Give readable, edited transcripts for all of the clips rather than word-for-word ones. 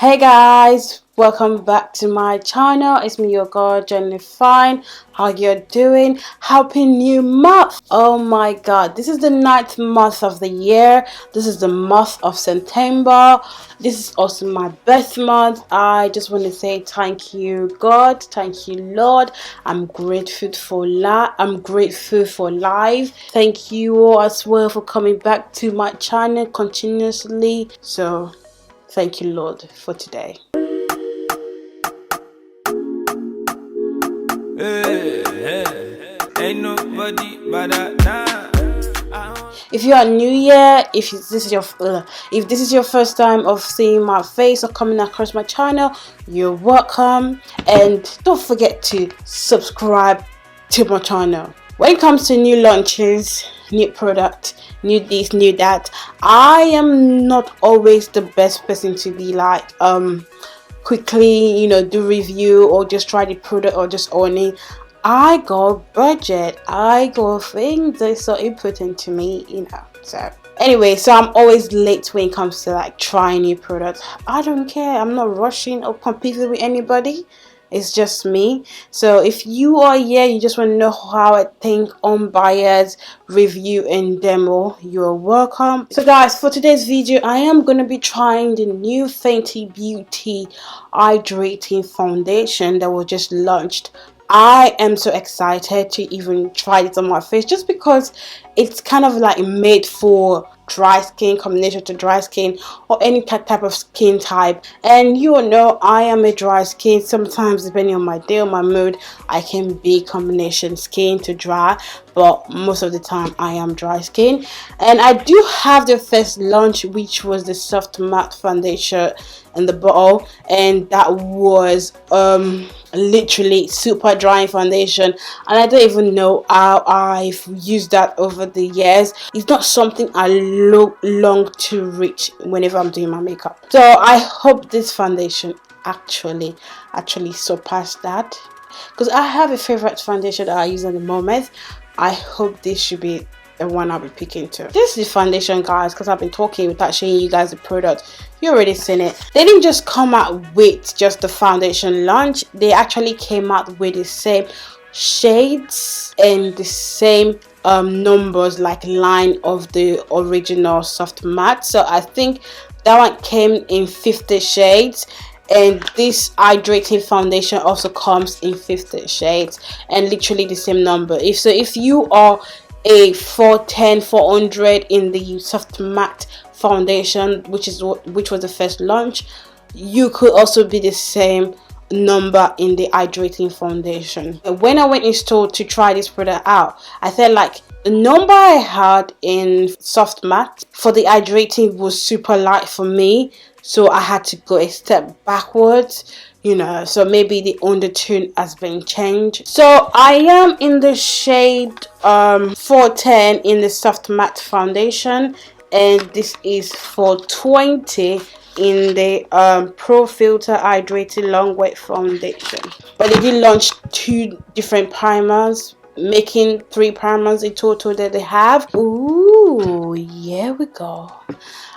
Hey guys, welcome back to my channel. It's me, your girl Jenny Fine. How you're doing? Happy new month. Oh my god, this is the 9th month of the year. This is the month of September. This is also my birth month. I just want to say thank you God, thank you Lord. I'm grateful for life. Thank you all as well for coming back to my channel continuously. So thank you, Lord, for today. Ain't nobody but if you are new here, if this is your first time of seeing my face or coming across my channel, you're welcome. And don't forget to subscribe to my channel. When it comes to new launches, new product, new this, new that, I am not always the best person to be like quickly do review or just try the product or just own it. I got budget, I got things that are so important to me, so anyway, so I'm always late when it comes to like trying new products. I don't care, I'm not rushing or competing with anybody. It's just me. So if you are here, you just want to know how I think on buyers, review and demo, you're welcome. So guys, for today's video, I am going to be trying the new FENTY Beauty Hydrating Foundation that was just launched. I am so excited to even try it on my face just because it's kind of like made for dry skin, combination to dry skin or any type of skin type. And you all know I am a dry skin. Sometimes depending on my day or my mood, I can be combination skin to dry, but most of the time I am dry skin. And I do have the first launch, which was the soft matte foundation in the bottle, and that was literally super drying foundation, and I don't even know how I've used that over the years. It's not something I long to reach whenever I'm doing my makeup. So I hope this foundation actually surpassed that, because I have a favorite foundation that I use at the moment. I hope this should be the one I'll be picking to. This is foundation, guys, because I've been talking without showing you guys the product. You already seen it. They didn't just come out with just the foundation launch. They actually came out with the same shades and the same numbers, like line of the original soft matte. So I think that one came in 50 shades, and this hydrating foundation also comes in 50 shades and literally the same number. If you are a 410 400 in the soft matte foundation, which was the first launch, you could also be the same number in the hydrating foundation. When I went in store to try this product out, I felt like the number I had in soft matte for the hydrating was super light for me, so I had to go a step backwards, so maybe the undertone has been changed. So I am in the shade 410 in the soft matte foundation, and this is 420 in the Pro Filt'R Hydrating Long Wear Foundation. But they did launch 2 different primers, making 3 primers in total that they have. Ooh, here we go.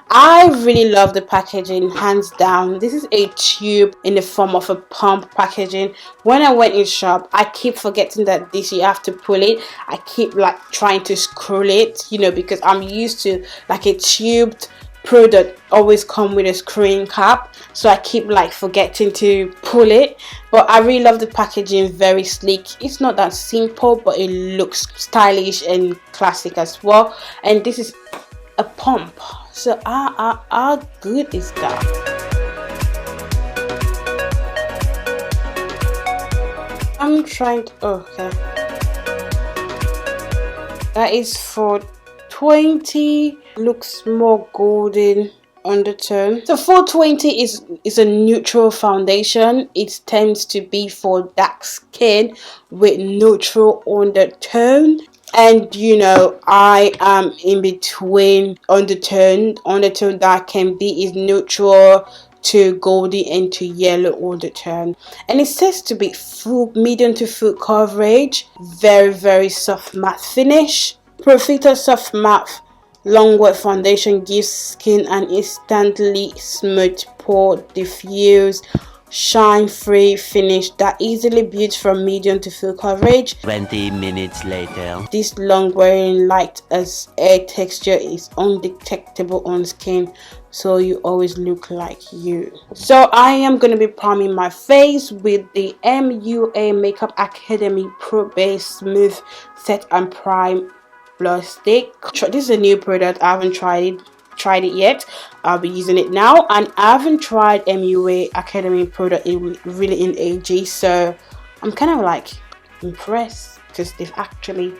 I really love the packaging, hands down. This is a tube in the form of a pump packaging. When I went in shop, I keep forgetting that this you have to pull it. I keep like trying to scroll it, because I'm used to like a tubed product always come with a screen cap, so I keep like forgetting to pull it. But I really love the packaging, very sleek. It's not that simple, but it looks stylish and classic as well. And this is a pump, so how good is that? I'm trying to, okay, that is for 20, looks more golden undertone. So 420 is a neutral foundation. It tends to be for dark skin with neutral undertone, and I am in between undertone that can be is neutral to goldy and to yellow undertone, and it says to be full, medium to full coverage, very soft matte finish. Pro Filt'R soft matte Longwear foundation gives skin an instantly smooth, pore diffuse, shine-free finish that easily builds from medium to full coverage. 20 minutes later. This long-wearing light as air texture is undetectable on skin, so you always look like you. So I am going to be priming my face with the MUA Makeup Academy Pro Base Smooth Set and Prime Blush Stick. This is a new product. I haven't tried it yet. I'll be using it now, and I haven't tried MUA Academy product really in ages, so I'm kind of like impressed because they've actually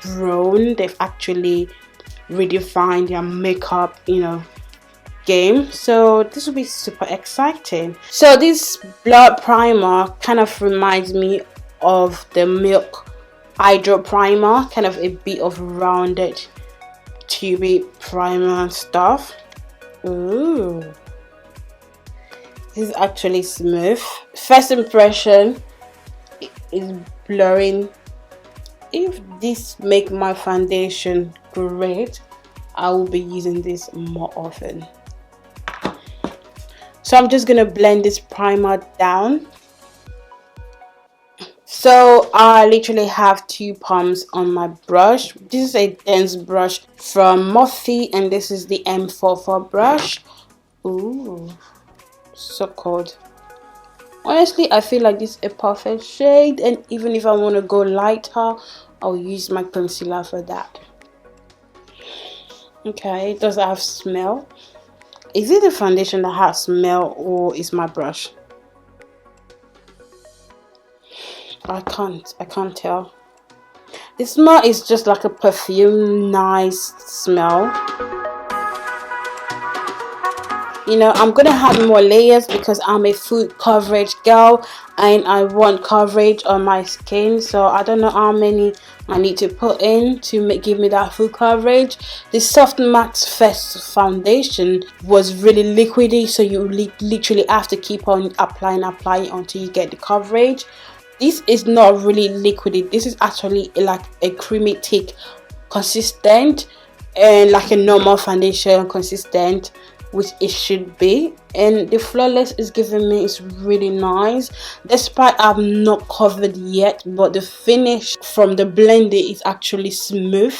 grown, they've actually redefined their makeup, game. So this will be super exciting. So this blood primer kind of reminds me of the Milk Hydro primer, kind of a bit of rounded tubey primer and stuff. Ooh, this is actually smooth. First impression is blurring. If this make my foundation great, I will be using this more often. So I'm just gonna blend this primer down. So I literally have 2 pumps on my brush. This is a dense brush from Morphe, and this is the M44 brush. Ooh, so cold. Honestly, I feel like this is a perfect shade, and even if I want to go lighter, I'll use my concealer for that. Okay, does it have smell? Is it the foundation that has smell, or is my brush? I can't tell. The smell is just like a perfume, nice smell. I'm gonna add more layers because I'm a full coverage girl and I want coverage on my skin, so I don't know how many I need to put in to give me that full coverage. The Soft Matte First foundation was really liquidy, so you literally have to keep on applying until you get the coverage. This is not really liquidy. This is actually like a creamy thick consistent, and like a normal foundation consistent, which it should be. And the flawless is giving me is really nice, despite I'm not covered yet, but the finish from the blending is actually smooth,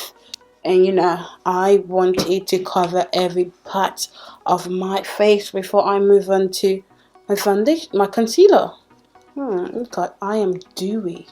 and I want it to cover every part of my face before I move on to my foundation, my concealer. God, I am dewy.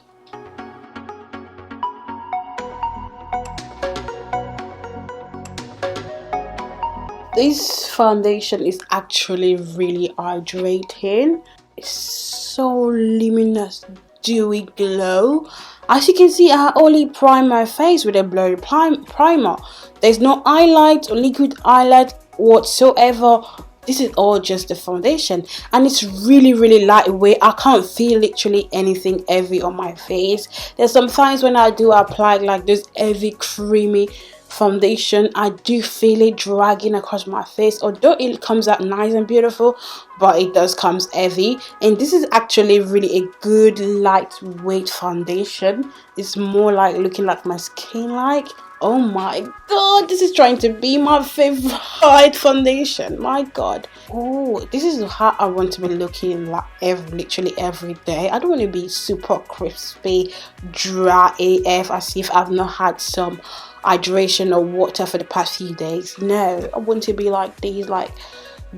This foundation is actually really hydrating. It's so luminous, dewy glow. As you can see, I only prime my face with a blurry primer. There's no highlight or liquid highlight whatsoever. This is all just the foundation, and it's really lightweight. I can't feel literally anything heavy on my face. There's sometimes when I do apply like this heavy creamy foundation, I do feel it dragging across my face, although it comes out nice and beautiful, but it does comes heavy. And this is actually really a good lightweight foundation. It's more like looking like my skin like. Oh my god, this is trying to be my favorite foundation. My god. Oh, this is how I want to be looking like literally every day. I don't want to be super crispy, dry AF, as if I've not had some hydration or water for the past few days. No, I want to be like these, like,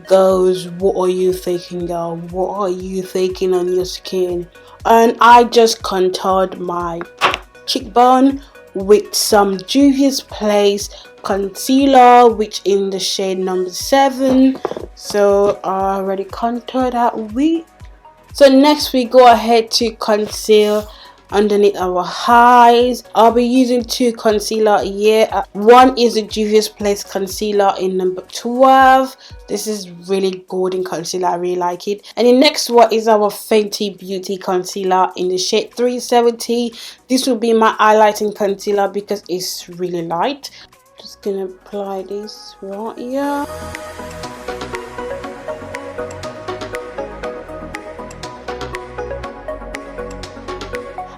girls, what are you thinking, girl? What are you thinking on your skin? And I just contoured my cheekbone with some Juvia's Place concealer, which in the shade number 7. So I already contoured that with. So next we go ahead to conceal underneath our eyes. I'll be using 2 concealer here. One is the Juvia's Place concealer in number 12. This is really golden concealer. I really like it. And the next one is our Fenty Beauty concealer in the shade 370. This will be my highlighting concealer because it's really light. Just gonna apply this right here.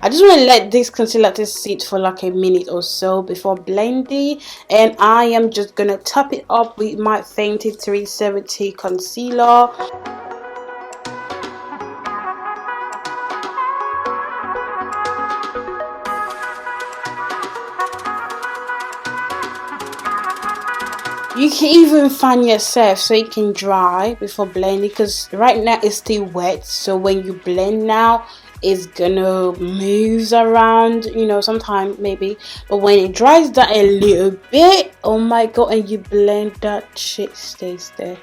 I just want to let this concealer to sit for like a minute or so before blending, and I am just gonna top it up with my FENTY 370 concealer. You can even fan yourself so it can dry before blending, because right now it's still wet, so when you blend now it's gonna move around, you know, sometime maybe, but when it dries down a little bit, oh my god, and you blend, that shit stays there,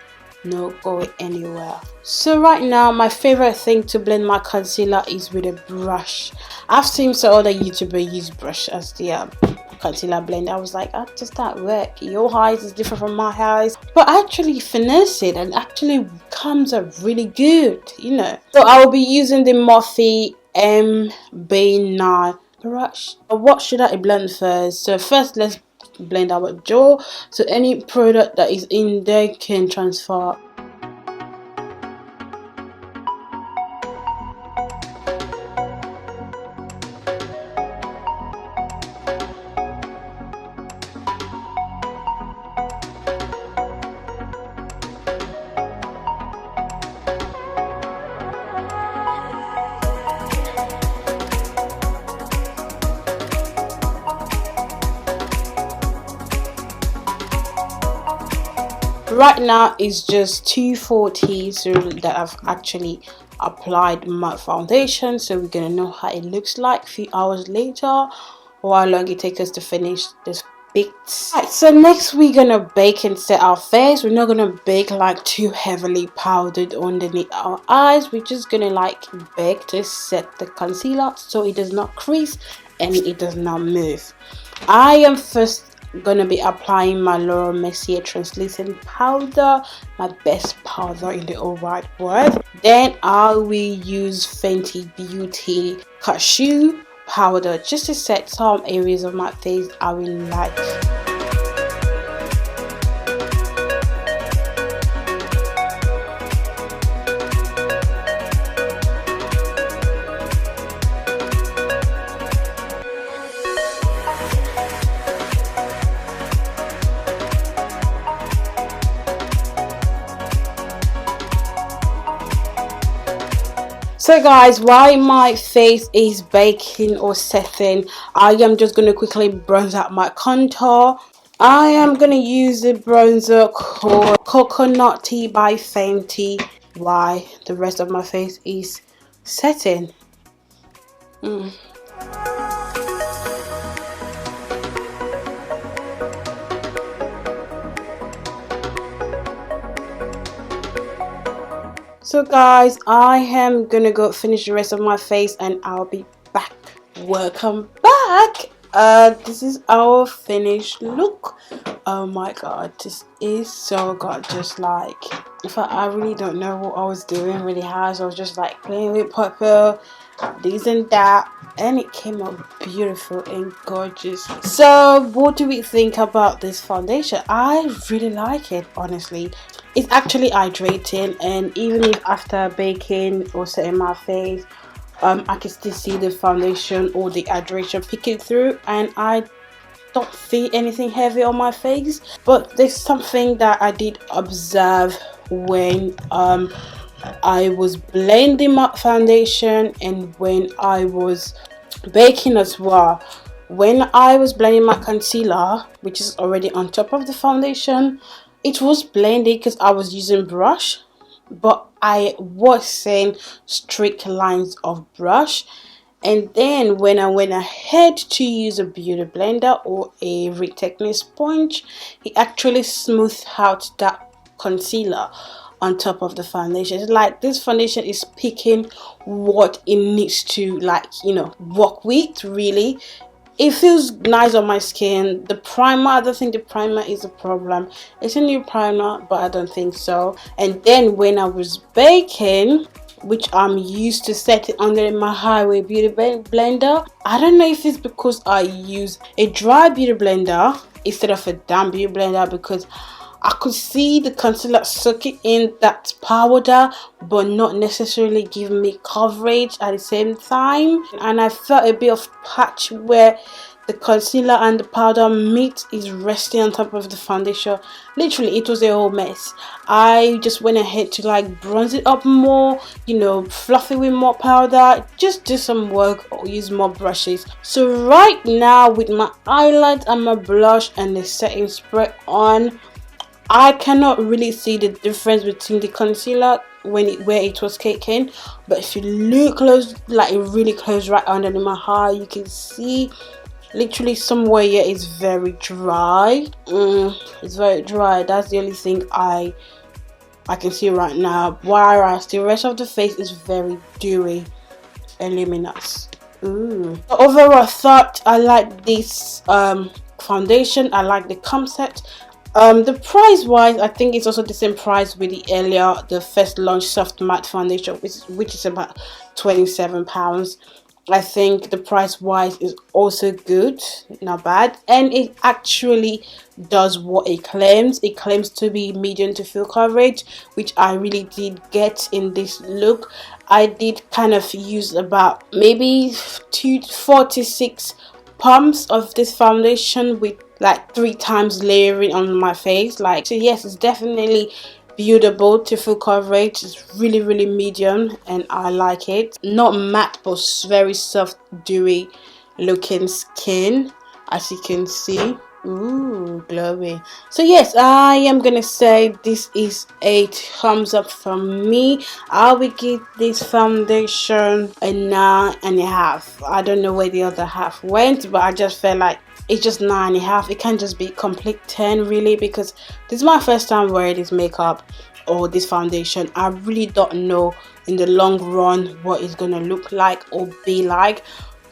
no going anywhere. So right now my favorite thing to blend my concealer is with a brush. I've seen some other YouTubers use brush as the concealer blend. I was like, oh, just that work, your eyes is different from my eyes, but I actually finesse it and actually comes up really good, you know. So I will be using the Morphe MB9 brush. What should I blend first? So first let's blend our jaw, so any product that is in there can transfer. Right now it's just 2:40, so that I've actually applied my foundation, so we're gonna know how it looks like a few hours later, or how long it takes us to finish this bit. Right, so next we're gonna bake and set our face. We're not gonna bake like too heavily powdered underneath our eyes. We're just gonna like bake to set the concealer so it does not crease and it does not move. I am first gonna be applying my Laura Mercier translucent powder, my best powder in the whole wide world. Then I will use Fenty Beauty cashew powder just to set some areas of my face I will like. So guys, while my face is baking or setting, I am just going to quickly bronze out my contour. I am going to use the bronzer called Coconut Tea by Fenty while the rest of my face is setting. So guys, I am gonna go finish the rest of my face and I'll be back. Welcome back. This is our finished look. Oh my god, this is so gorgeous. Like, in fact, I really don't know what I was doing really hard. So I was just like playing with purple, this and that, and it came out beautiful and gorgeous. So what do we think about this foundation? I really like it, honestly. It's actually hydrating, and even if after baking or setting my face, I can still see the foundation or the hydration peeking through, and I don't feel anything heavy on my face. But there's something that I did observe when I was blending my foundation and when I was baking as well. When I was blending my concealer, which is already on top of the foundation, it was blended because I was using brush, but I was seeing straight lines of brush. And then when I went ahead to use a beauty blender or a retechnique sponge, it actually smoothed out that concealer on top of the foundation. It's like this foundation is picking what it needs to, like, you know, work with. Really, it feels nice on my skin. The primer, I don't think the primer is a problem. It's a new primer, but I don't think so. And then when I was baking, which I'm used to setting under my Highway Beauty blender, I don't know if it's because I use a dry beauty blender instead of a damp beauty blender, because I could see the concealer soaking in that powder but not necessarily giving me coverage at the same time, and I felt a bit of patch where the concealer and the powder meat is resting on top of the foundation. Literally, it was a whole mess. I just went ahead to like bronze it up more, you know, fluff it with more powder, just do some work or use more brushes. So right now, with my highlight and my blush and the setting spray on, I cannot really see the difference between the concealer where it was caking, but if you look close, like really close right under my eye, you can see literally somewhere here is very dry. It's very dry. That's the only thing I can see right now, whereas the rest of the face is very dewy and luminous. Overall, I thought I like this foundation. I like the concept. The price wise, I think it's also the same price with the first launch soft matte foundation, which is about £27. I think the price wise is also good, not bad, and it actually does what it claims. It claims to be medium to full coverage, which I really did get in this look. I did kind of use about maybe 4 to 6 pumps of this foundation with like 3 times layering on my face. Like, so yes, it's definitely buildable to full coverage. It's really medium and I like it. Not matte but very soft dewy looking skin, as you can see. Ooh, glowy. So yes, I am gonna say this is a thumbs up from me. I will give this foundation a 9.5. I don't know where the other half went, but I just felt like it's just 9.5. It can't just be complete 10 really, because this is my first time wearing this makeup or this foundation. I really don't know in the long run what it's gonna look like or be like.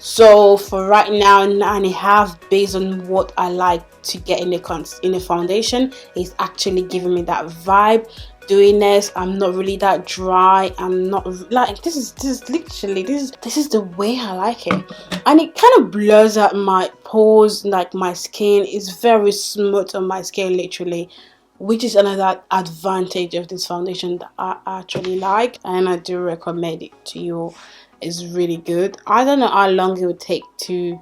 So for right now, 9.5 based on what I like to get in the foundation. Is actually giving me that vibe, dewiness. I'm not really that dry. I'm not like this is the way I like it, and it kind of blurs out my pores. Like my skin is very smooth on my skin, literally, which is another advantage of this foundation that I actually like, and I do recommend it to you. It's really good. I don't know how long it would take to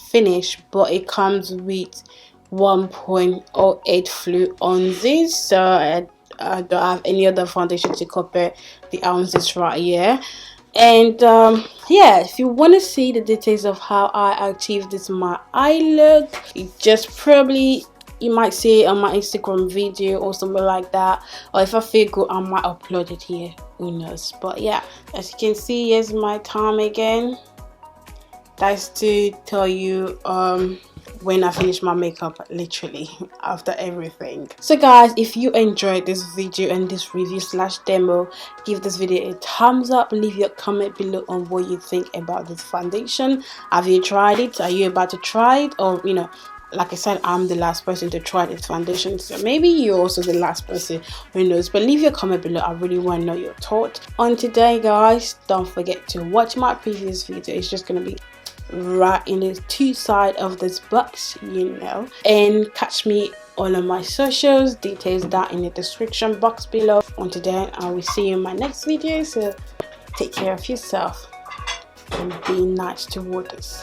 finish, but it comes with 1.08 fluid ounces, so I don't have any other foundation to compare the ounces right here. And yeah, if you want to see the details of how I achieved this my eye look, it just probably, you might see it on my Instagram video or something like that, or if I feel good I might upload it here, who knows. But yeah, as you can see, here's my time again. That's to tell you when I finish my makeup, literally after everything. So guys, if you enjoyed this video and this review slash demo, give this video a thumbs up. Leave your comment below on what you think about this foundation. Have you tried it? Are you about to try it? Or, you know, like I said, I'm the last person to try this foundation, so maybe you're also the last person, who knows. But leave your comment below. I really want to know your thoughts on today, guys. Don't forget to watch my previous video. It's just gonna be right in the two side of this box, you know. And catch me all on my socials, details down in the description box below. On today, I will see you in my next video, so take care of yourself and be nice to others.